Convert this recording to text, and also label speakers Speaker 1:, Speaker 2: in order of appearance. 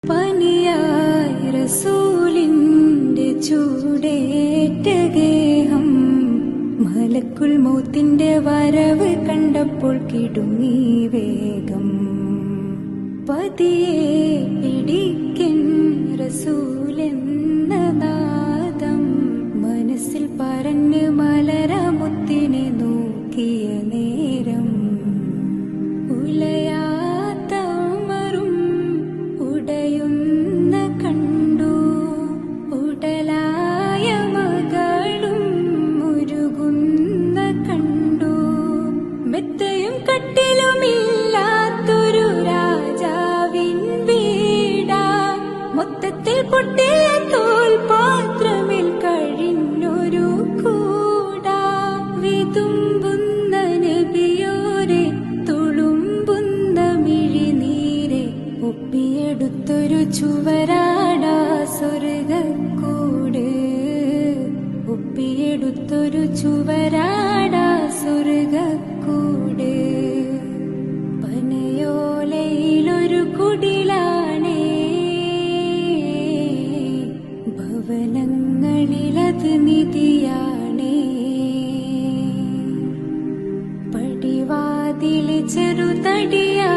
Speaker 1: പനിയായി റസൂലിന്റെ ചൂടേറ്റ ഗേഹം മലക്കുൽ മൗത്തിന്റെ വരവ് കണ്ടപ്പോൾ കിടുങ്ങി വേഗം. പതിയെ പിടിക്കൻ റസൂലെന്ന നാദം മനസ്സിൽ പറഞ്ഞ് മലരമുത്തിനെ നോക്കിയ നേരം ഉലയാത്ത ഉമറും ഉടയുന്ന കണ്ടു. ഉടലായ മകളും മുരുകുന്ന കണ്ടു. മെത്തയും കട്ടിലുമില്ലാത്തൊരു രാജാവിൻ വീടാ. മൊത്തത്തിൽ പൊട്ടിയ തോൽപാത്രമിൽ കഴിഞ്ഞൊരു കൂടാ. വിതുമ്പുന്ന നബിയോരെ തുളുമ്പുന്ന മിഴിനീരെ ഒപ്പിയെടുത്തൊരു ചുവരാടാ സ്വർഗക്കൂട്. ഒപ്പിയെടുത്തൊരു ചുവരാടാ സ്വർഗക്കൂട്. പനയോലയിലൊരു കുടിലാണേ, ഭവനങ്ങളിലത് നിധിയാണേ. പടിവാതില് ചെറുതടിയാ